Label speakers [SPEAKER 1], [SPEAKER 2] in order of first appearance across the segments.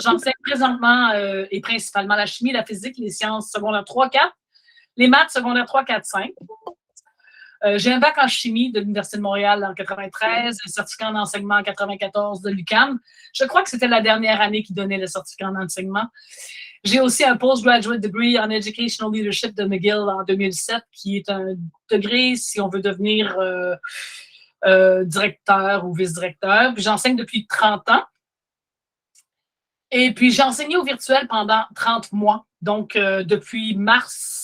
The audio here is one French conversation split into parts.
[SPEAKER 1] J'enseigne présentement et principalement la chimie, la physique, les sciences secondaires 3, 4, les maths secondaires 3, 4, 5. J'ai un bac en chimie de l'Université de Montréal en 93, un certificat en enseignement en 94 de l'UQAM. Je crois que c'était la dernière année qui donnait le certificat en enseignement. J'ai aussi un postgraduate degree en Educational Leadership de McGill en 2007, qui est un degré si on veut devenir directeur ou vice-directeur. Puis j'enseigne depuis 30 ans. Et puis j'ai enseigné au virtuel pendant 30 mois. Donc, depuis mars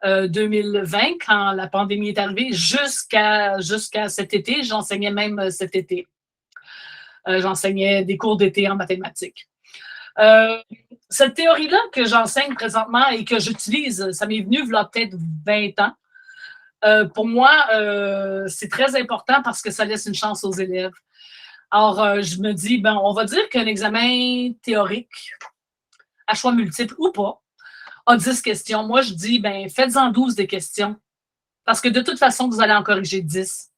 [SPEAKER 1] 2020, quand la pandémie est arrivée, jusqu'à cet été. J'enseignais même cet été. J'enseignais des cours d'été en mathématiques. Cette théorie-là que j'enseigne présentement et que j'utilise, ça m'est venu il y a peut-être 20 ans. Pour moi, c'est très important parce que ça laisse une chance aux élèves. Alors, je me dis, ben, on va dire qu'un examen théorique, à choix multiple ou pas, a 10 questions. Moi, je dis, ben, faites-en 12 des questions. Parce que de toute façon, vous allez en corriger 10.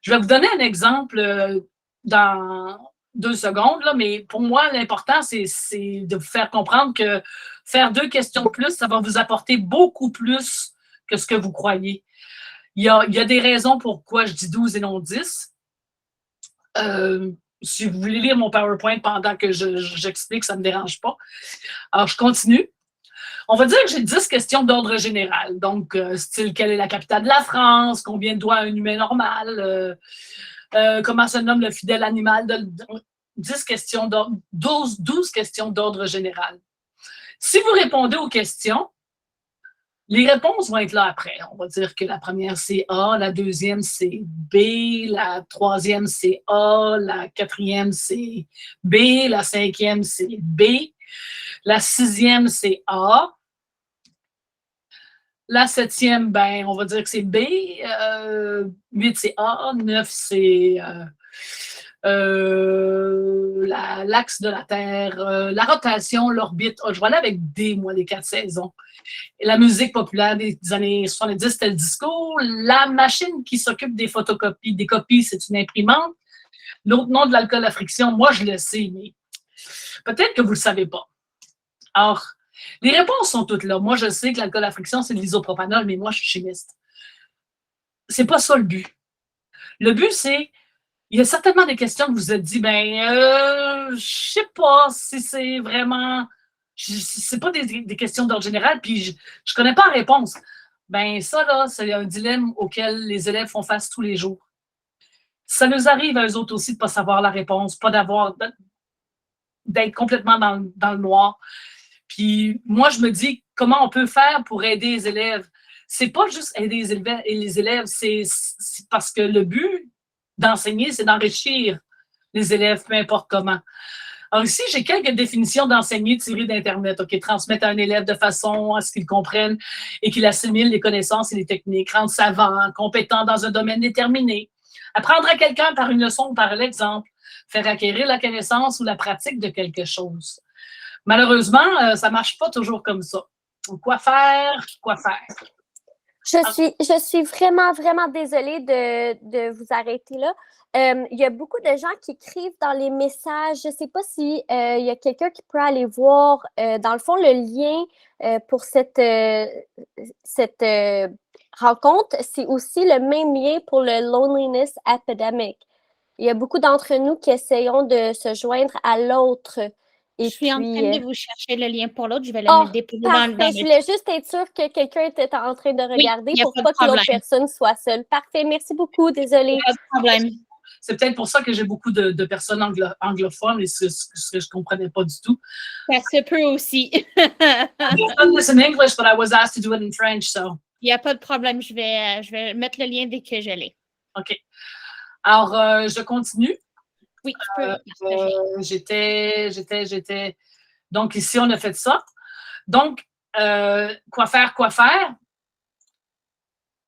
[SPEAKER 1] Je vais vous donner un exemple dans 2 secondes, là, mais pour moi, l'important, c'est de vous faire comprendre que faire 2 questions de plus, ça va vous apporter beaucoup plus que ce que vous croyez. Il y a des raisons pourquoi je dis 12 et non 10. Si vous voulez lire mon PowerPoint pendant que j'explique, ça ne me dérange pas. Alors, je continue. On va dire que j'ai 10 questions d'ordre général. Donc, style, quelle est la capitale de la France? Combien de doigts a un humain normal? Comment se nomme le fidèle animal? 10 questions 12 questions d'ordre général. Si vous répondez aux questions, les réponses vont être là après. On va dire que la première, c'est A, la deuxième, c'est B, la troisième, c'est A, la quatrième, c'est B, la cinquième, c'est B, la sixième, c'est A. La septième, ben, on va dire que c'est B. 8, c'est A. 9, c'est l'axe de la Terre. La rotation, l'orbite. Oh, je vais aller avec D, moi, les 4 saisons. Et la musique populaire des années 70, c'était le disco. La machine qui s'occupe des photocopies, des copies, c'est une imprimante. L'autre nom de l'alcool à friction, moi, je le sais, mais peut-être que vous ne le savez pas. Alors, les réponses sont toutes là. Moi, je sais que l'alcool à friction, c'est de l'isopropanol, mais moi, je suis chimiste. C'est pas ça le but. Le but, c'est, il y a certainement des questions que vous vous êtes dit, ben, je sais pas si c'est vraiment, c'est pas des questions d'ordre général, puis je connais pas la réponse. Ben, ça, là, c'est un dilemme auquel les élèves font face tous les jours. Ça nous arrive à eux autres aussi de pas savoir la réponse, pas d'être complètement dans le noir. Puis moi, je me dis, comment on peut faire pour aider les élèves? C'est pas juste aider les élèves, c'est parce que le but d'enseigner, c'est d'enrichir les élèves, peu importe comment. Alors ici, j'ai quelques définitions d'enseigner tirées d'Internet. OK, transmettre à un élève de façon à ce qu'il comprenne et qu'il assimile les connaissances et les techniques, rendre savant, compétent dans un domaine déterminé, apprendre à quelqu'un par une leçon ou par l'exemple, faire acquérir la connaissance ou la pratique de quelque chose. Malheureusement, ça ne marche pas toujours comme ça. Quoi faire? Quoi faire?
[SPEAKER 2] Je suis vraiment, vraiment désolée de vous arrêter là. Il y a beaucoup de gens qui écrivent dans les messages. Je ne sais pas si il y a quelqu'un qui peut aller voir, dans le fond, le lien pour cette rencontre. C'est aussi le même lien pour le Loneliness Epidemic. Il y a beaucoup d'entre nous qui essayons de se joindre à l'autre.
[SPEAKER 3] Je suis en train de vous chercher le lien pour l'autre. Je vais le
[SPEAKER 2] Oh,
[SPEAKER 3] déposer
[SPEAKER 2] parfait. Je voulais juste être sûre que quelqu'un était en train de regarder pour pas que l'autre personne soit seule. Parfait. Merci beaucoup. Désolée.
[SPEAKER 3] Pas de problème.
[SPEAKER 1] C'est peut-être pour ça que j'ai beaucoup de personnes anglophones et ce que je ne comprenais pas du tout.
[SPEAKER 3] Ça se peut aussi.
[SPEAKER 1] I've done this in English, but I was asked to do it in French, so.
[SPEAKER 3] Il n'y a pas de problème. Je vais mettre le lien dès que je l'ai.
[SPEAKER 1] OK. Alors, je continue.
[SPEAKER 3] Oui, tu peux.
[SPEAKER 1] J'étais. Donc, ici, on a fait ça. Donc, quoi faire?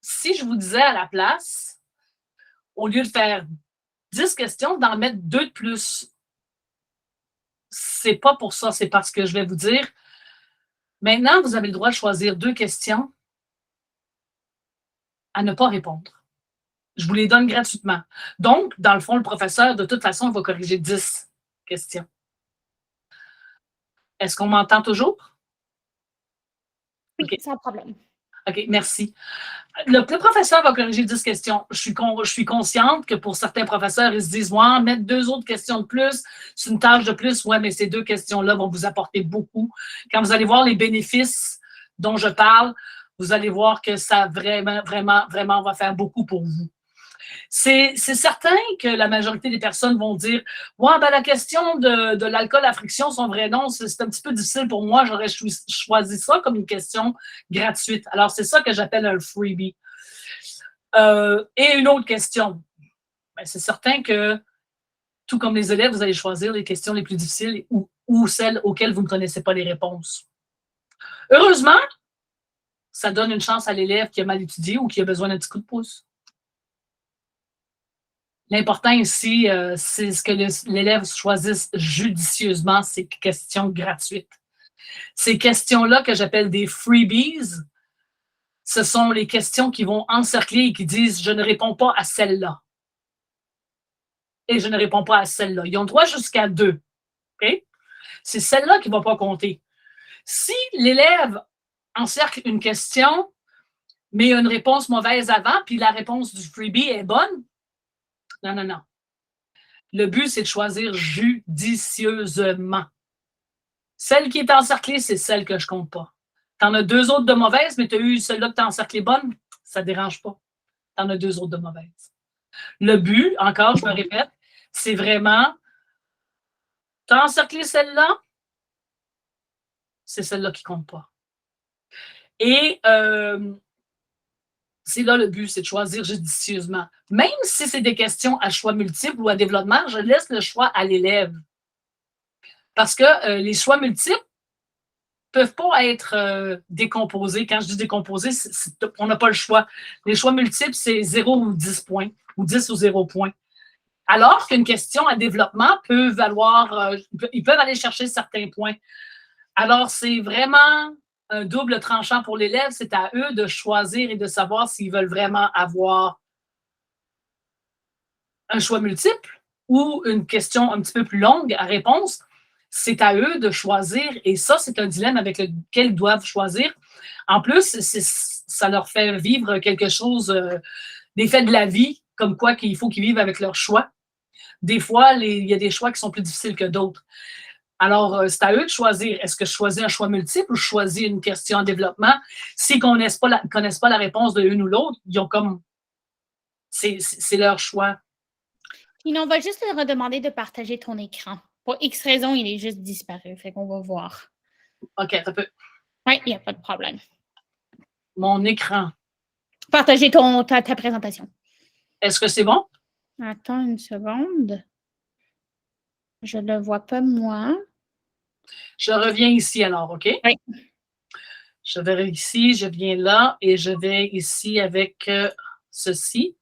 [SPEAKER 1] Si je vous disais à la place, au lieu de faire 10 questions, d'en mettre 2 de plus, c'est pas pour ça, c'est parce que je vais vous dire, maintenant, vous avez le droit de choisir 2 questions à ne pas répondre. Je vous les donne gratuitement. Donc, dans le fond, le professeur, de toute façon, va corriger 10 questions. Est-ce qu'on m'entend toujours?
[SPEAKER 3] Oui,
[SPEAKER 1] OK.
[SPEAKER 3] sans problème.
[SPEAKER 1] OK, merci. Le professeur va corriger 10 questions. Je suis consciente que pour certains professeurs, ils se disent, ouais, mettre 2 autres questions de plus, c'est une tâche de plus. Ouais, mais ces 2 questions-là vont vous apporter beaucoup. Quand vous allez voir les bénéfices dont je parle, vous allez voir que ça vraiment, vraiment, vraiment va faire beaucoup pour vous. C'est certain que la majorité des personnes vont dire, ouais, ben la question de l'alcool à friction, son vrai nom, c'est un petit peu difficile pour moi. J'aurais choisi ça comme une question gratuite. Alors, c'est ça que j'appelle un freebie. Et une autre question. Ben, c'est certain que, tout comme les élèves, vous allez choisir les questions les plus difficiles ou celles auxquelles vous ne connaissez pas les réponses. Heureusement, ça donne une chance à l'élève qui a mal étudié ou qui a besoin d'un petit coup de pouce. L'important ici, c'est ce que l'élève choisisse judicieusement ces questions gratuites. Ces questions-là que j'appelle des freebies, ce sont les questions qui vont encercler et qui disent « je ne réponds pas à celle-là » et « je ne réponds pas à celle-là ». Ils ont droit jusqu'à 2. Okay? C'est celle-là qui ne va pas compter. Si l'élève encercle une question, mais il y a une réponse mauvaise avant, puis la réponse du freebie est bonne, non, non, non. Le but, c'est de choisir judicieusement. Celle qui est encerclée, c'est celle que je compte pas. Tu en as 2 autres de mauvaises, mais tu as eu celle-là que tu as encerclée bonne, ça ne dérange pas. Tu en as 2 autres de mauvaises. Le but, encore, je me répète, c'est vraiment, tu as encerclé celle-là, c'est celle-là qui compte pas. Et c'est là le but, c'est de choisir judicieusement. Même si c'est des questions à choix multiples ou à développement, je laisse le choix à l'élève. Parce que les choix multiples ne peuvent pas être décomposés. Quand je dis décomposés, on n'a pas le choix. Les choix multiples, c'est 0 ou 10 points, ou 10 ou 0 points. Alors qu'une question à développement peut valoir, ils peuvent aller chercher certains points. Alors, c'est vraiment un double tranchant pour l'élève. C'est à eux de choisir et de savoir s'ils veulent vraiment avoir un choix multiple ou une question un petit peu plus longue à réponse. C'est à eux de choisir. Et ça, c'est un dilemme avec lequel ils doivent choisir. En plus, ça leur fait vivre quelque chose, des faits de la vie, comme quoi qu'il faut qu'ils vivent avec leurs choix. Des fois, il y a des choix qui sont plus difficiles que d'autres. Alors, c'est à eux de choisir. Est-ce que je choisis un choix multiple ou je choisis une question en développement? S'ils ne connaissent pas la réponse de l'une ou l'autre, ils ont comme... C'est leur choix.
[SPEAKER 3] Sinon, on va juste te redemander de partager ton écran. Pour X raison, il est juste disparu. Fait qu'on va voir.
[SPEAKER 1] OK, ça peut.
[SPEAKER 3] Oui, il n'y a pas de problème.
[SPEAKER 1] Mon écran.
[SPEAKER 3] Partager ta présentation.
[SPEAKER 1] Est-ce que c'est bon?
[SPEAKER 3] Attends une seconde. Je ne le vois pas, moi.
[SPEAKER 1] Je reviens ici alors, OK?
[SPEAKER 3] Oui.
[SPEAKER 1] Je vais ici, je viens là et je vais ici avec ceci.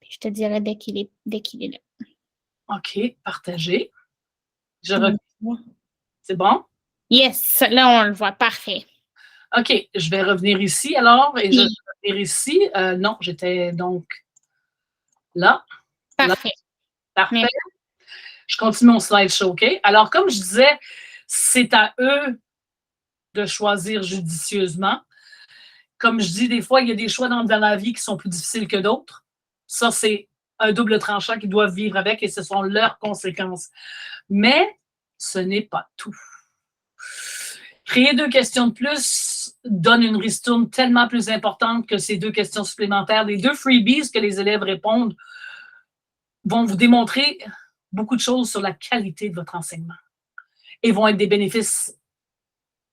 [SPEAKER 3] Je te dirai dès qu'il est là.
[SPEAKER 1] OK, partager. Je reviens. C'est bon?
[SPEAKER 3] Yes, là, on le voit. Parfait.
[SPEAKER 1] OK, je vais revenir ici alors et je vais revenir ici. Non, j'étais donc là.
[SPEAKER 3] Parfait.
[SPEAKER 1] Là. Parfait. Je continue mon slideshow, OK? Alors, comme je disais, c'est à eux de choisir judicieusement. Comme je dis, des fois, il y a des choix dans la vie qui sont plus difficiles que d'autres. Ça, c'est un double tranchant qu'ils doivent vivre avec et ce sont leurs conséquences. Mais ce n'est pas tout. Créer 2 questions de plus donne une ristourne tellement plus importante que ces 2 questions supplémentaires. Les 2 freebies que les élèves répondent vont vous démontrer beaucoup de choses sur la qualité de votre enseignement et vont être des bénéfices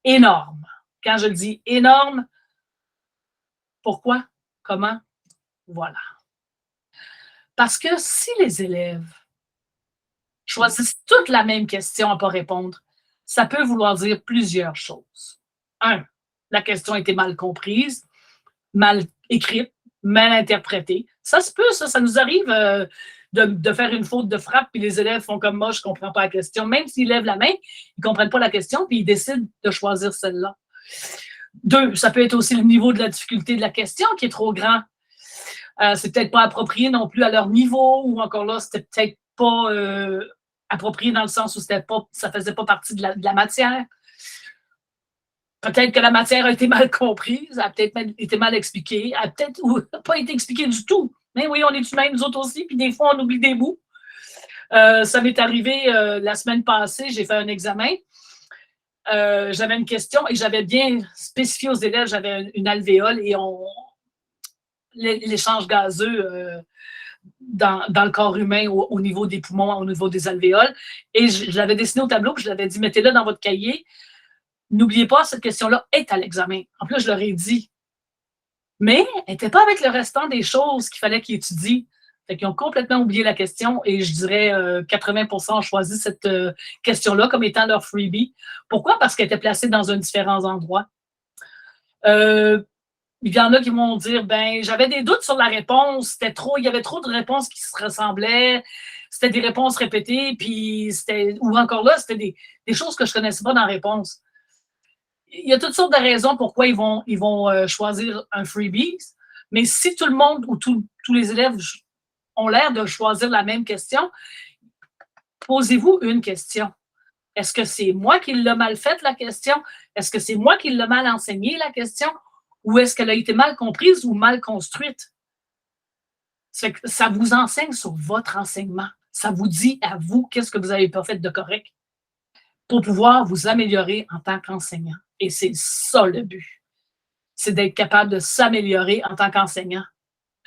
[SPEAKER 1] énormes. Quand je dis énorme, pourquoi? Comment? Voilà. Parce que si les élèves choisissent toutes la même question à ne pas répondre, ça peut vouloir dire plusieurs choses. 1, la question a été mal comprise, mal écrite, mal interprétée. Ça se peut, ça nous arrive de faire une faute de frappe, puis les élèves font comme moi, je ne comprends pas la question. Même s'ils lèvent la main, ils ne comprennent pas la question, puis ils décident de choisir celle-là. 2, ça peut être aussi le niveau de la difficulté de la question qui est trop grand. C'est peut-être pas approprié non plus à leur niveau, ou encore là, c'était peut-être pas approprié dans le sens où ça faisait pas partie de la matière. Peut-être que la matière a été mal comprise, a peut-être été mal expliquée, a peut-être pas été expliquée du tout. Mais oui, on est humains, nous autres aussi, puis des fois, on oublie des bouts. Ça m'est arrivé la semaine passée, j'ai fait un examen. J'avais une question et j'avais bien spécifié aux élèves, j'avais une alvéole et l'échange gazeux dans le corps humain au niveau des poumons, au niveau des alvéoles. Et je l'avais dessiné au tableau, puis je l'avais dit, mettez-le dans votre cahier. N'oubliez pas, cette question-là est à l'examen. En plus, je leur ai dit. Mais elle n'était pas avec le restant des choses qu'il fallait qu'ils étudient. Fait qu'ils ont complètement oublié la question et je dirais 80% ont choisi cette question-là comme étant leur freebie. Pourquoi? Parce qu'elle était placée dans un différent endroit. Il y en a qui vont dire, ben, j'avais des doutes sur la réponse, il y avait trop de réponses qui se ressemblaient, c'était des réponses répétées, puis ou encore là, c'était des choses que je ne connaissais pas dans la réponse. Il y a toutes sortes de raisons pourquoi ils vont choisir un freebie, mais si tout le monde ou tous les élèves ont l'air de choisir la même question, posez-vous une question. Est-ce que c'est moi qui l'ai mal faite, la question? Est-ce que c'est moi qui l'ai mal enseigné, la question? Ou est-ce qu'elle a été mal comprise ou mal construite? Ça vous enseigne sur votre enseignement. Ça vous dit à vous qu'est-ce que vous n'avez pas fait de correct pour pouvoir vous améliorer en tant qu'enseignant. Et c'est ça le but. C'est d'être capable de s'améliorer en tant qu'enseignant.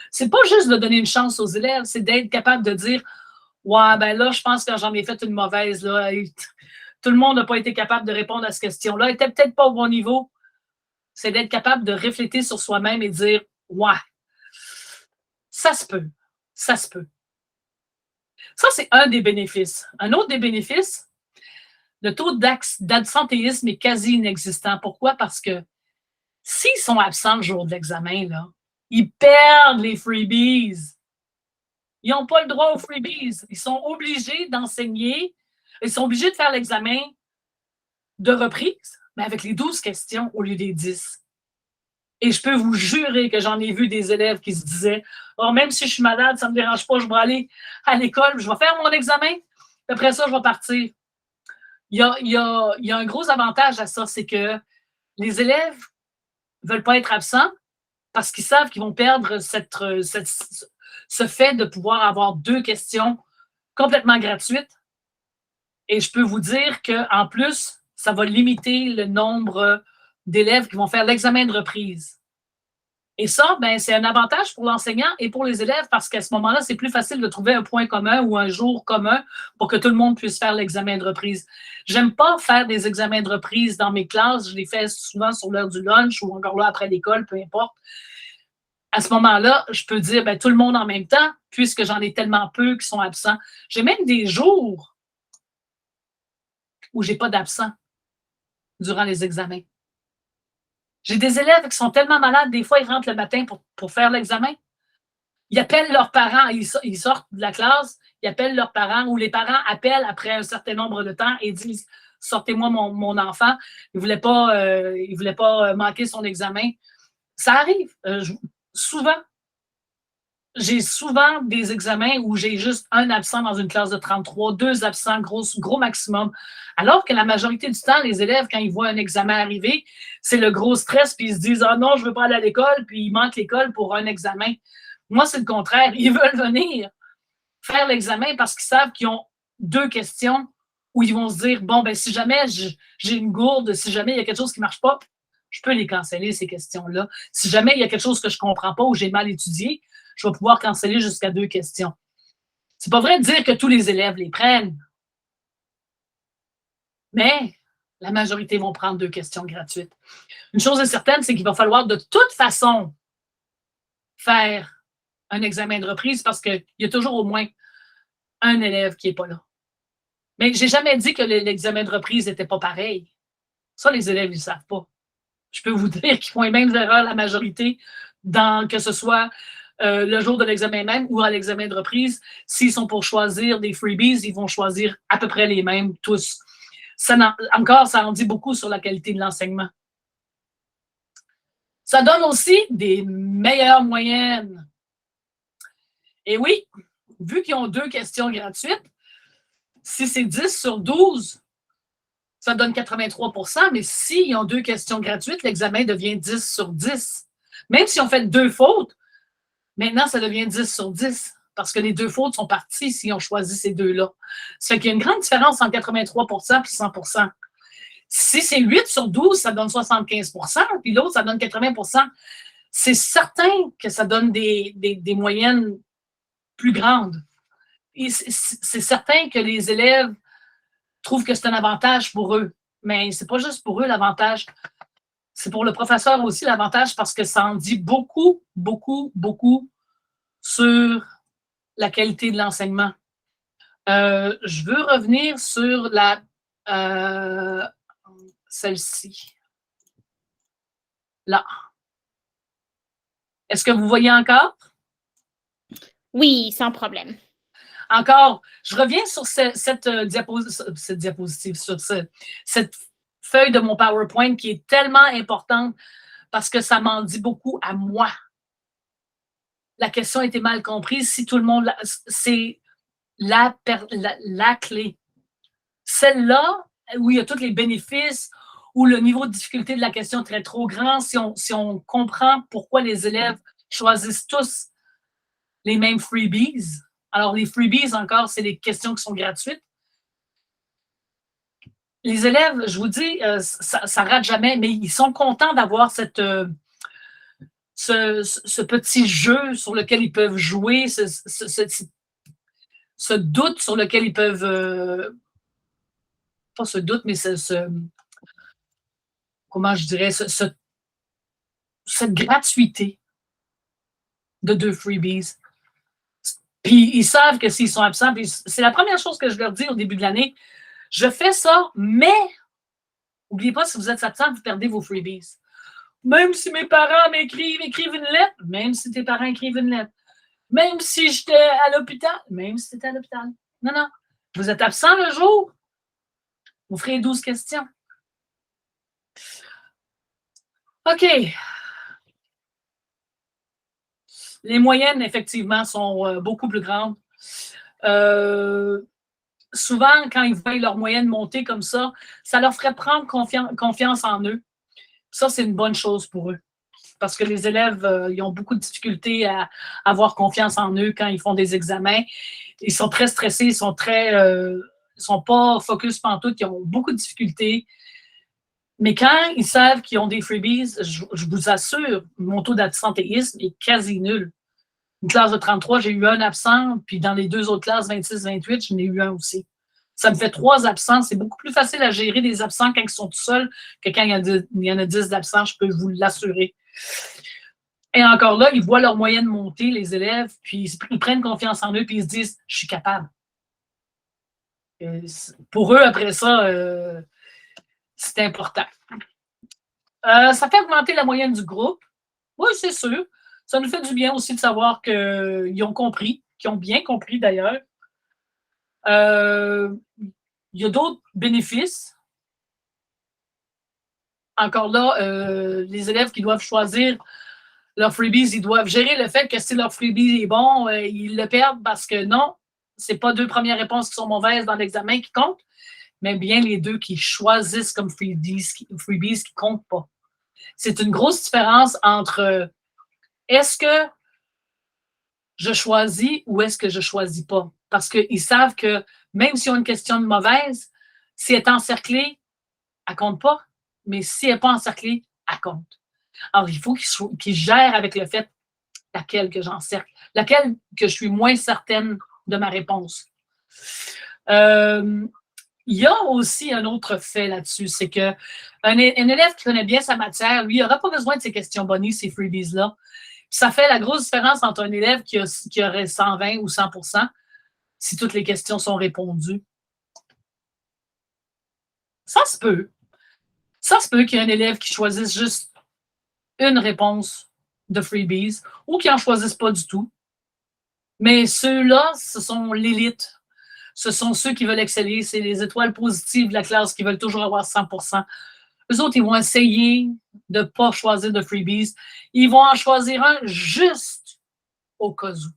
[SPEAKER 1] C'est pas juste de donner une chance aux élèves, c'est d'être capable de dire « Ouais, ben là, je pense que j'en ai fait une mauvaise. Là. Tout le monde n'a pas été capable de répondre à cette question-là. Elle n'était peut-être pas au bon niveau. » C'est d'être capable de réfléchir sur soi-même et dire « Ouais, ça se peut. Ça se peut. » Ça, c'est un des bénéfices. Un autre des bénéfices, le taux d'absentéisme est quasi inexistant. Pourquoi? Parce que s'ils sont absents le jour de l'examen, là, ils perdent les freebies. Ils n'ont pas le droit aux freebies. Ils sont obligés d'enseigner. Ils sont obligés de faire l'examen de reprise, mais avec les 12 questions au lieu des 10. Et je peux vous jurer que j'en ai vu des élèves qui se disaient « Oh, même si je suis malade, ça ne me dérange pas, je vais aller à l'école, je vais faire mon examen, après ça, je vais partir. » Il y a un gros avantage à ça, c'est que les élèves ne veulent pas être absents parce qu'ils savent qu'ils vont perdre ce fait de pouvoir avoir 2 questions complètement gratuites. Et je peux vous dire qu'en plus, ça va limiter le nombre d'élèves qui vont faire l'examen de reprise. Et ça, ben, c'est un avantage pour l'enseignant et pour les élèves parce qu'à ce moment-là, c'est plus facile de trouver un point commun ou un jour commun pour que tout le monde puisse faire l'examen de reprise. J'aime pas faire des examens de reprise dans mes classes. Je les fais souvent sur l'heure du lunch ou encore là après l'école, peu importe. À ce moment-là, je peux dire ben, tout le monde en même temps, puisque j'en ai tellement peu qui sont absents. J'ai même des jours où j'ai pas d'absents durant les examens. J'ai des élèves qui sont tellement malades, des fois, ils rentrent le matin pour faire l'examen. Ils appellent leurs parents, ils sortent de la classe, ils appellent leurs parents ou les parents appellent après un certain nombre de temps et disent « Sortez-moi mon enfant, il ne voulait pas manquer son examen. » Ça arrive. Souvent, j'ai souvent des examens où j'ai juste un absent dans une classe de 33, 2 absents, gros maximum. Alors que la majorité du temps, les élèves, quand ils voient un examen arriver, c'est le gros stress, puis ils se disent « Ah non, je ne veux pas aller à l'école », puis ils manquent l'école pour un examen. Moi, c'est le contraire. Ils veulent venir faire l'examen parce qu'ils savent qu'ils ont 2 questions où ils vont se dire « Bon, ben si jamais j'ai une gourde, si jamais il y a quelque chose qui ne marche pas, je peux les canceller, ces questions-là. Si jamais il y a quelque chose que je ne comprends pas ou j'ai mal étudié, je vais pouvoir canceller jusqu'à 2 questions. » C'est pas vrai de dire que tous les élèves les prennent. Mais la majorité vont prendre 2 questions gratuites. Une chose est certaine, c'est qu'il va falloir de toute façon faire un examen de reprise parce qu'il y a toujours au moins un élève qui n'est pas là. Mais je n'ai jamais dit que l'examen de reprise n'était pas pareil. Ça, les élèves, ils ne savent pas. Je peux vous dire qu'ils font les mêmes erreurs, la majorité, que ce soit le jour de l'examen même ou à l'examen de reprise. S'ils sont pour choisir des freebies, ils vont choisir à peu près les mêmes, tous. Ça en dit beaucoup sur la qualité de l'enseignement. Ça donne aussi des meilleures moyennes. Et oui, vu qu'ils ont 2 questions gratuites, si c'est 10 sur 12, ça donne 83 %, mais s'ils ont 2 questions gratuites, l'examen devient 10 sur 10. Même si on fait 2 fautes, maintenant, ça devient 10 sur 10 parce que les 2 fautes sont parties s'ils ont choisi ces 2-là. Ça fait qu'il y a une grande différence entre 83 % et 100 %. Si c'est 8 sur 12, ça donne 75 % puis l'autre, ça donne 80 %. C'est certain que ça donne des moyennes plus grandes. C'est certain que les élèves trouvent que c'est un avantage pour eux. Mais c'est pas juste pour eux l'avantage. C'est pour le professeur aussi l'avantage parce que ça en dit beaucoup, beaucoup, beaucoup sur la qualité de l'enseignement. Je veux revenir sur celle-ci. Là. Est-ce que vous voyez encore?
[SPEAKER 3] Oui, sans problème.
[SPEAKER 1] Encore, je reviens sur cette diapositive, sur cette feuille de mon PowerPoint qui est tellement importante parce que ça m'en dit beaucoup à moi. La question a été mal comprise. Si tout le monde... C'est la clé. Celle-là, où il y a tous les bénéfices, où le niveau de difficulté de la question est trop grand, si on comprend pourquoi les élèves choisissent tous les mêmes freebies. Alors, les freebies, encore, c'est des questions qui sont gratuites. Les élèves, je vous dis, ça rate jamais, mais ils sont contents d'avoir ce petit jeu sur lequel ils peuvent jouer, ce doute sur lequel ils peuvent... pas ce doute, mais comment je dirais, cette gratuité de 2 freebies. Puis ils savent que s'ils sont absents, c'est la première chose que je leur dis au début de l'année, je fais ça, mais n'oubliez pas, si vous êtes absent, vous perdez vos freebies. Même si mes parents écrivent une lettre, même si tes parents écrivent une lettre, même si j'étais à l'hôpital, même si tu étais à l'hôpital. Non, non. Vous êtes absent le jour, vous ferez 12 questions. OK. Les moyennes, effectivement, sont beaucoup plus grandes. Souvent, quand ils voient leur moyenne monter comme ça leur ferait prendre confiance en eux. Ça, c'est une bonne chose pour eux. Parce que les élèves, ils ont beaucoup de difficultés à avoir confiance en eux quand ils font des examens. Ils sont très stressés, ils sont pas focus pantoute, ils ont beaucoup de difficultés. Mais quand ils savent qu'ils ont des freebies, je vous assure, mon taux d'absentéisme est quasi nul. Une classe de 33, j'ai eu un absent, puis dans les 2 autres classes, 26-28, j'en ai eu un aussi. Ça me fait 3 absents. C'est beaucoup plus facile à gérer des absents quand ils sont tout seuls que quand il y en a 10 d'absents, je peux vous l'assurer. Et encore là, ils voient leur moyenne monter, les élèves, puis ils prennent confiance en eux, puis ils se disent « je suis capable ». Pour eux, après ça, c'est important. Ça fait augmenter la moyenne du groupe. Oui, c'est sûr. Ça nous fait du bien aussi de savoir qu'ils ont compris, qu'ils ont bien compris d'ailleurs. Il y a d'autres bénéfices. Encore là, les élèves qui doivent choisir leurs freebies, ils doivent gérer le fait que si leur freebie est bon, ils le perdent parce que non, c'est pas 2 premières réponses qui sont mauvaises dans l'examen qui comptent, mais bien les 2 qui choisissent comme freebies qui comptent pas. C'est une grosse différence entre est-ce que je choisis ou est-ce que je choisis pas? Parce qu'ils savent que même si on a une question de mauvaise, si elle est encerclée, elle compte pas. Mais si elle n'est pas encerclée, elle compte. Alors, il faut qu'ils gèrent avec le fait laquelle que j'encercle, laquelle que je suis moins certaine de ma réponse. Il y a aussi un autre fait là-dessus, c'est qu'un élève qui connaît bien sa matière, lui, il n'aura pas besoin de ces questions bonus, ces freebies-là. Ça fait la grosse différence entre un élève qui aurait 120 ou 100 % si toutes les questions sont répondues. Ça se peut. Ça se peut qu'il y ait un élève qui choisisse juste une réponse de freebies ou qui n'en choisisse pas du tout. Mais ceux-là, ce sont l'élite. Ce sont ceux qui veulent exceller. C'est les étoiles positives de la classe qui veulent toujours avoir 100 %. Eux autres, ils vont essayer de ne pas choisir de freebies. Ils vont en choisir un juste au cas où.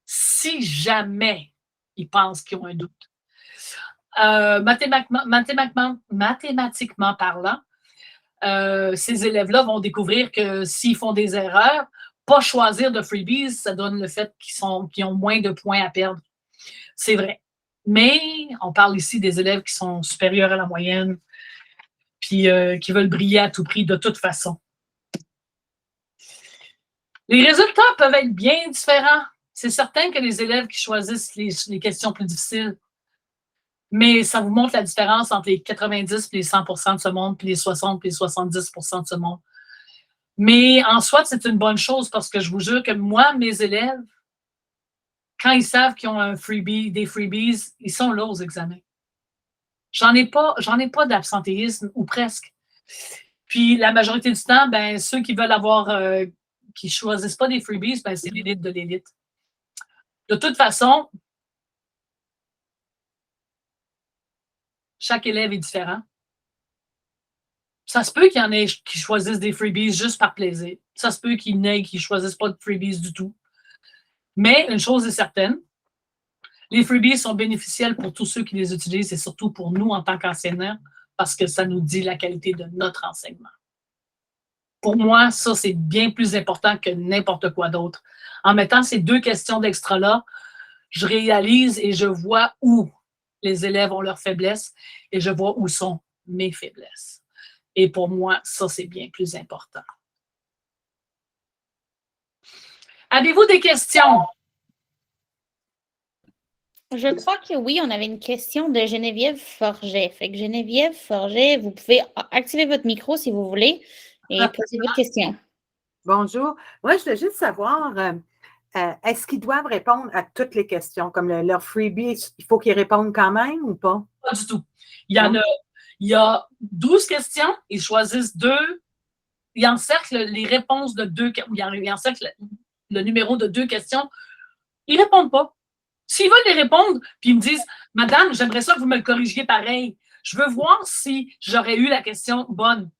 [SPEAKER 1] Si jamais ils pensent qu'ils ont un doute. Mathématiquement parlant, ces élèves-là vont découvrir que s'ils font des erreurs, pas choisir de freebies, ça donne le fait qu'ils ont moins de points à perdre. C'est vrai. Mais on parle ici des élèves qui sont supérieurs à la moyenne, puis qui veulent briller à tout prix de toute façon. Les résultats peuvent être bien différents. C'est certain que les élèves qui choisissent les questions plus difficiles, mais ça vous montre la différence entre les 90 et les 100 de ce monde, puis les 60 et les 70 de ce monde. Mais en soi, c'est une bonne chose parce que je vous jure que moi, mes élèves, quand ils savent qu'ils ont des freebies, ils sont là aux examens. J'en ai pas d'absentéisme, ou presque. Puis la majorité du temps, ben, ceux qui veulent avoir, qui choisissent pas des freebies, ben, c'est l'élite de l'élite. De toute façon, chaque élève est différent. Ça se peut qu'il y en ait qui choisissent des freebies juste par plaisir. Ça se peut qu'il y en ait qui ne choisissent pas de freebies du tout. Mais une chose est certaine, les freebies sont bénéficiels pour tous ceux qui les utilisent et surtout pour nous en tant qu'enseignants parce que ça nous dit la qualité de notre enseignement. Pour moi, ça, c'est bien plus important que n'importe quoi d'autre. En mettant ces 2 questions d'extra-là, je réalise et je vois où les élèves ont leurs faiblesses et je vois où sont mes faiblesses. Et pour moi, ça, c'est bien plus important. Avez-vous des questions?
[SPEAKER 3] Je crois que oui, on avait une question de Geneviève Forget. Fait que Geneviève Forget, vous pouvez activer votre micro si vous voulez et poser votre question.
[SPEAKER 4] Bonjour. Moi, je voulais juste savoir, est-ce qu'ils doivent répondre à toutes les questions? Comme leur freebie, il faut qu'ils répondent quand même ou pas?
[SPEAKER 1] Pas du tout. Il y a 12 questions, ils choisissent 2, ils encerclent les réponses de 2, ils encerclent le numéro de 2 questions, ils ne répondent pas. S'ils veulent les répondre, puis ils me disent « Madame, j'aimerais ça que vous me le corrigiez pareil. Je veux voir si j'aurais eu la question bonne. »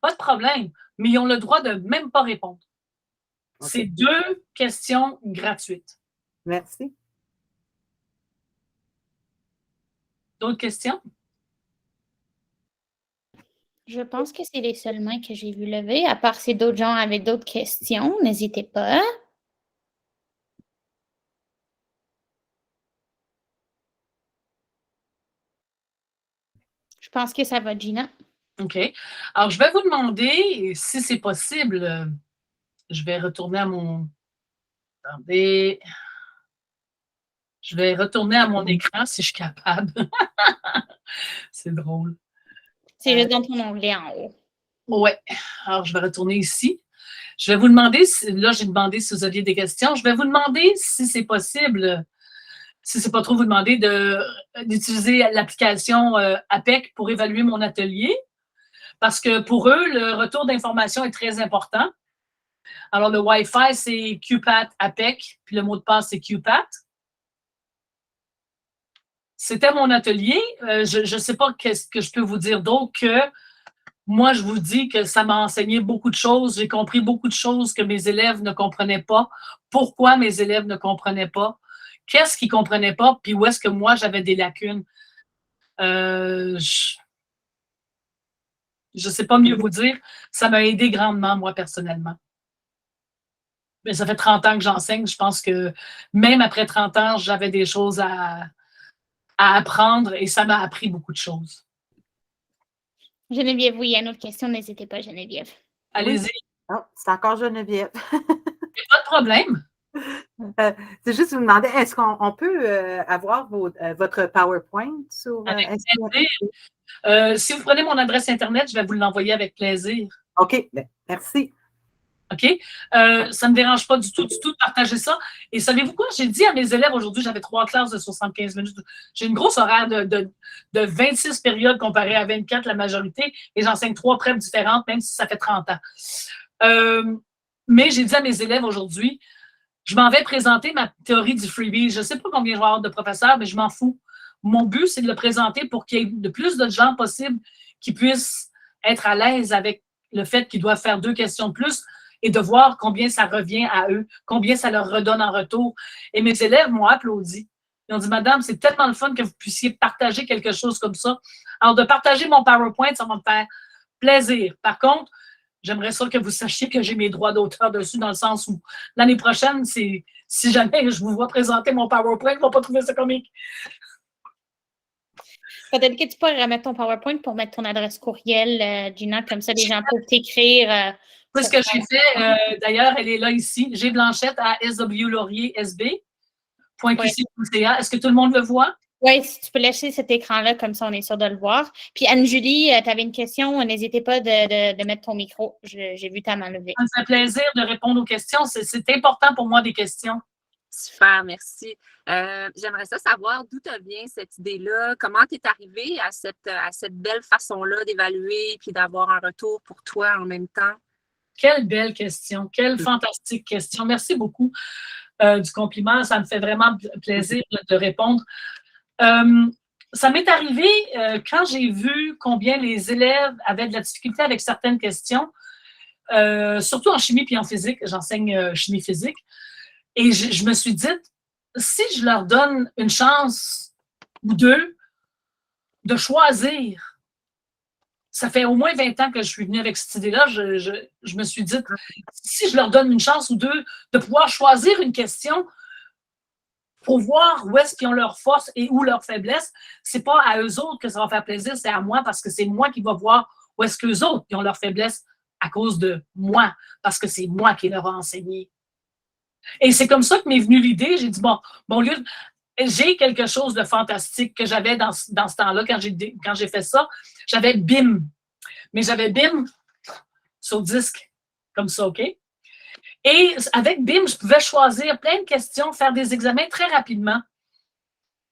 [SPEAKER 1] Pas de problème, mais ils ont le droit de même pas répondre. Okay. C'est 2 questions gratuites.
[SPEAKER 4] Merci.
[SPEAKER 1] D'autres questions?
[SPEAKER 3] Je pense que c'est les seules mains que j'ai vues lever. À part si d'autres gens avaient d'autres questions, n'hésitez pas. Je pense que ça va, Gina.
[SPEAKER 1] OK. Alors, je vais vous demander, si c'est possible, je vais retourner à mon... Attendez. Je vais retourner à mon écran si je suis capable. C'est drôle.
[SPEAKER 3] C'est juste dans ton onglet en haut.
[SPEAKER 1] Oui. Alors, je vais retourner ici. Je vais vous demander, là, j'ai demandé si vous aviez des questions. Je vais vous demander si c'est possible, si c'est pas trop vous demander, d'utiliser l'application APEC pour évaluer mon atelier. Parce que pour eux, le retour d'information est très important. Alors, le Wi-Fi, c'est QPAT APEC, puis le mot de passe, c'est QPAT. C'était mon atelier. Je ne sais pas qu'est-ce que je peux vous dire d'autre que moi, je vous dis que ça m'a enseigné beaucoup de choses. J'ai compris beaucoup de choses que mes élèves ne comprenaient pas. Pourquoi mes élèves ne comprenaient pas? Qu'est-ce qu'ils ne comprenaient pas? Puis où est-ce que moi, j'avais des lacunes? Je ne sais pas mieux vous dire. Ça m'a aidé grandement, moi, personnellement. Mais ça fait 30 ans que j'enseigne. Je pense que même après 30 ans, j'avais des choses à apprendre et ça m'a appris beaucoup de choses.
[SPEAKER 3] Geneviève, oui, il y a une autre question. N'hésitez pas, Geneviève.
[SPEAKER 1] Allez-y.
[SPEAKER 4] Oui. Oh, c'est encore Geneviève.
[SPEAKER 1] Pas de problème.
[SPEAKER 4] C'est juste vous demander, est-ce qu'on peut avoir votre PowerPoint sur...
[SPEAKER 1] Avec plaisir. Si vous prenez mon adresse Internet, je vais vous l'envoyer avec plaisir.
[SPEAKER 4] OK, merci.
[SPEAKER 1] OK? Ça ne me dérange pas du tout de partager ça. Et savez-vous quoi? J'ai dit à mes élèves aujourd'hui, j'avais 3 classes de 75 minutes. J'ai une grosse horaire de 26 périodes comparée à 24, la majorité, et j'enseigne 3 prep différentes, même si ça fait 30 ans. Mais j'ai dit à mes élèves aujourd'hui, je m'en vais présenter ma théorie du freebie. Je ne sais pas combien je vais avoir de professeurs, mais je m'en fous. Mon but, c'est de le présenter pour qu'il y ait le plus de gens possible qui puissent être à l'aise avec le fait qu'ils doivent faire 2 questions de plus et de voir combien ça revient à eux, combien ça leur redonne en retour. Et mes élèves m'ont applaudi. Ils ont dit, Madame, c'est tellement le fun que vous puissiez partager quelque chose comme ça. Alors, de partager mon PowerPoint, ça va me faire plaisir. Par contre, j'aimerais ça que vous sachiez que j'ai mes droits d'auteur dessus, dans le sens où l'année prochaine, si jamais je vous vois présenter mon PowerPoint, je ne vais pas trouver ça comique.
[SPEAKER 3] Peut-être que tu pourrais remettre ton PowerPoint pour mettre ton adresse courriel, Gina, comme ça les gens peuvent t'écrire.
[SPEAKER 1] C'est ce que j'ai fait. D'ailleurs, elle est là ici. G Blanchette à swlauriersb.qc.ca. Est-ce que tout le monde le voit?
[SPEAKER 3] Oui, si tu peux laisser cet écran-là, comme ça, on est sûr de le voir. Puis Anne-Julie, tu avais une question, n'hésitez pas de mettre ton micro. J'ai vu ta main levée.
[SPEAKER 1] Ça me fait plaisir de répondre aux questions. C'est important pour moi, des questions.
[SPEAKER 5] Super, merci. J'aimerais ça savoir d'où te vient cette idée-là, comment tu es arrivée à cette belle façon-là d'évaluer puis d'avoir un retour pour toi en même temps?
[SPEAKER 1] Quelle belle question, quelle fantastique question. Merci beaucoup du compliment. Ça me fait vraiment plaisir de répondre. Ça m'est arrivé quand j'ai vu combien les élèves avaient de la difficulté avec certaines questions, surtout en chimie puis en physique. J'enseigne chimie physique. Et je me suis dit, si je leur donne une chance ou deux de choisir, ça fait au moins 20 ans que je suis venue avec cette idée-là, je me suis dit, si je leur donne une chance ou deux de pouvoir choisir une question pour voir où est-ce qu'ils ont leur force et où leur faiblesse, c'est pas à eux autres que ça va faire plaisir, c'est à moi, parce que c'est moi qui va voir où est-ce qu'eux autres ils ont leur faiblesse à cause de moi, parce que c'est moi qui leur ai enseigné. Et c'est comme ça que m'est venue l'idée. J'ai dit, bon, j'ai quelque chose de fantastique que j'avais dans ce temps-là, quand j'ai fait ça. J'avais BIM. Mais j'avais BIM sur disque, comme ça, OK? Et avec BIM, je pouvais choisir plein de questions, faire des examens très rapidement.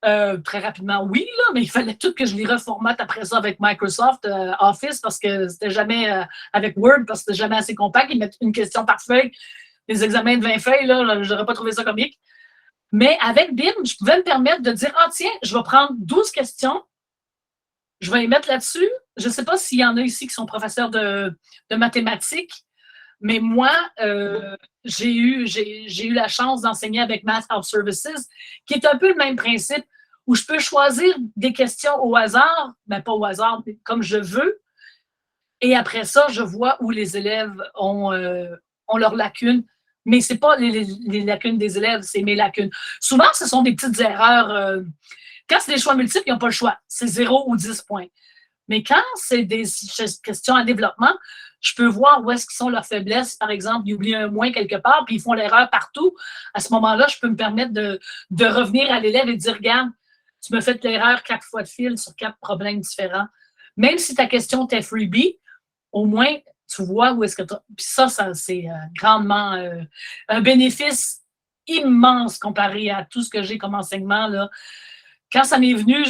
[SPEAKER 1] Très rapidement, oui, là, mais il fallait tout que je les reformate après ça avec Microsoft Office, parce que c'était jamais avec Word, parce que c'était jamais assez compact. Ils mettent une question par feuille. Les examens de 20 feuilles, là, je n'aurais pas trouvé ça comique. Mais avec BIM, je pouvais me permettre de dire, tiens, je vais prendre 12 questions, je vais les mettre là-dessus. Je ne sais pas s'il y en a ici qui sont professeurs de mathématiques, mais moi, j'ai eu la chance d'enseigner avec Math Out Services, qui est un peu le même principe, où je peux choisir des questions au hasard, mais pas au hasard, mais comme je veux. Et après ça, je vois où les élèves ont leurs lacunes. Mais ce n'est pas les lacunes des élèves, c'est mes lacunes. Souvent, ce sont des petites erreurs. Quand c'est des choix multiples, ils n'ont pas le choix. C'est 0 ou 10 points. Mais quand c'est des questions en développement, je peux voir où est-ce qu'ils sont leurs faiblesses. Par exemple, ils oublient un moins quelque part, puis ils font l'erreur partout. À ce moment-là, je peux me permettre de revenir à l'élève et dire, regarde, tu me fais l'erreur 4 fois de fil sur 4 problèmes différents. Même si ta question t'est freebie, au moins, tu vois où est-ce que tu as... Puis ça c'est grandement un bénéfice immense comparé à tout ce que j'ai comme enseignement, là. Quand ça m'est venu,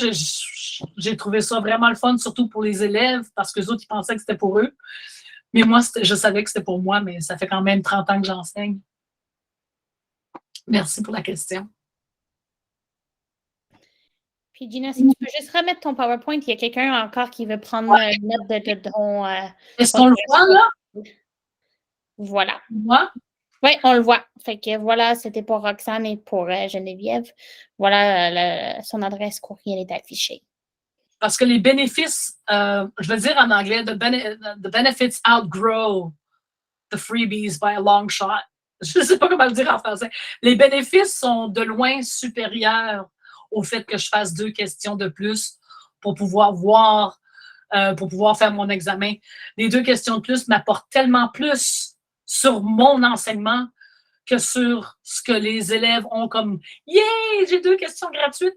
[SPEAKER 1] j'ai trouvé ça vraiment le fun, surtout pour les élèves, parce qu'eux autres, ils pensaient que c'était pour eux. Mais moi, je savais que c'était pour moi, mais ça fait quand même 30 ans que j'enseigne. Merci pour la question.
[SPEAKER 3] Puis Gina, si tu peux juste remettre ton PowerPoint, il y a quelqu'un encore qui veut prendre note de ton...
[SPEAKER 1] Est-ce qu'on le voit, là?
[SPEAKER 3] Voilà.
[SPEAKER 1] Moi?
[SPEAKER 3] Oui, on le voit. Fait que voilà, c'était pour Roxane et pour Geneviève. Voilà, son adresse courriel est affichée.
[SPEAKER 1] Parce que les bénéfices, je veux dire en anglais, the benefits outgrow the freebies by a long shot. Je ne sais pas comment le dire en français. Les bénéfices sont de loin supérieurs au fait que je fasse 2 questions de plus pour pouvoir voir, pour pouvoir faire mon examen. Les 2 questions de plus m'apportent tellement plus sur mon enseignement que sur ce que les élèves ont comme « Yeah, j'ai 2 questions gratuites! »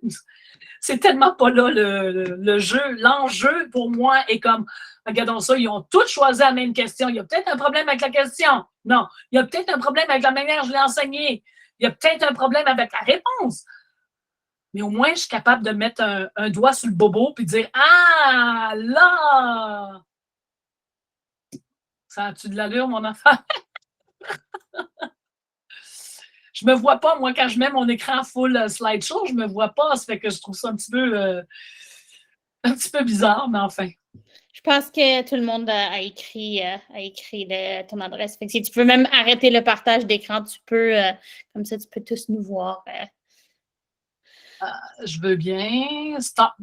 [SPEAKER 1] C'est tellement pas là le jeu. L'enjeu pour moi est comme, regardons ça, ils ont tous choisi la même question. Il y a peut-être un problème avec la question. Non. Il y a peut-être un problème avec la manière dont je l'ai enseigné. Il y a peut-être un problème avec la réponse. Mais au moins, je suis capable de mettre un doigt sur le bobo puis de dire, ah, là! Ça a-tu de l'allure, mon enfant? Je me vois pas, moi, quand je mets mon écran full slideshow, je me vois pas. Ça fait que je trouve ça un petit peu bizarre, mais enfin.
[SPEAKER 3] Je pense que tout le monde a écrit ton adresse. Fait que si tu peux même arrêter le partage d'écran, tu peux, comme ça, tu peux tous nous voir.
[SPEAKER 1] Je veux bien. Stop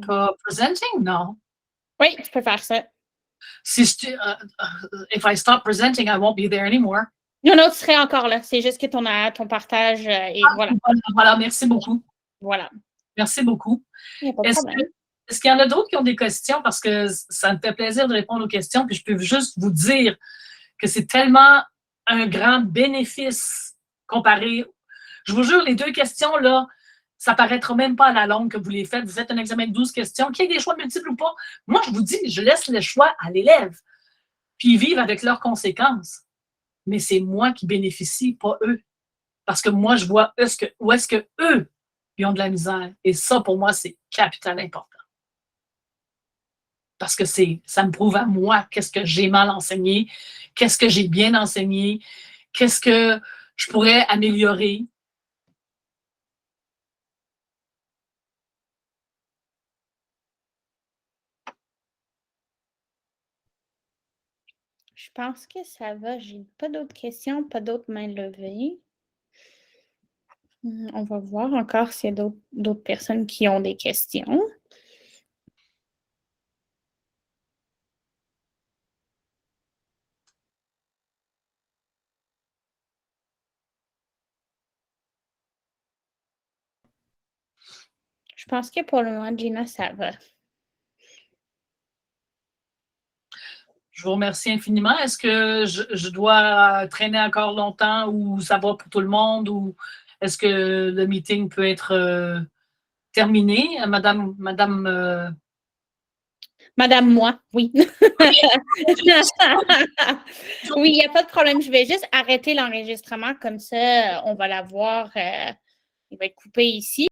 [SPEAKER 1] presenting? Non.
[SPEAKER 3] Oui, tu peux faire ça.
[SPEAKER 1] Si if I stop presenting, I won't be there anymore.
[SPEAKER 3] Non, tu serais encore là. C'est juste que ton partage et voilà.
[SPEAKER 1] Voilà, merci beaucoup.
[SPEAKER 3] Voilà.
[SPEAKER 1] Merci beaucoup.
[SPEAKER 3] Il n'y a pas de problème.
[SPEAKER 1] Est-ce qu'il y en a d'autres qui ont des questions? Parce que ça me fait plaisir de répondre aux questions, puis je peux juste vous dire que c'est tellement un grand bénéfice comparé. Je vous jure, les 2 questions, là, ça ne paraîtra même pas à la longue que vous les faites. Vous faites un examen de 12 questions. Qu'il y ait des choix multiples ou pas, moi, je vous dis, je laisse le choix à l'élève, puis ils vivent avec leurs conséquences. Mais c'est moi qui bénéficie, pas eux. Parce que moi, je vois où est-ce que eux, ils ont de la misère. Et ça, pour moi, c'est capital important. Parce que ça me prouve à moi qu'est-ce que j'ai mal enseigné, qu'est-ce que j'ai bien enseigné, qu'est-ce que je pourrais améliorer.
[SPEAKER 3] Je pense que ça va. J'ai pas d'autres questions, pas d'autres mains levées. On va voir encore s'il y a d'autres personnes qui ont des questions. Je pense que pour le moment, Gina, ça va.
[SPEAKER 1] Je vous remercie infiniment. Est-ce que je dois traîner encore longtemps ou ça va pour tout le monde ou est-ce que le meeting peut être terminé? Madame
[SPEAKER 3] moi, oui. Oui, il n'y a pas de problème. Je vais juste arrêter l'enregistrement comme ça, on va la voir. Il va être coupé ici.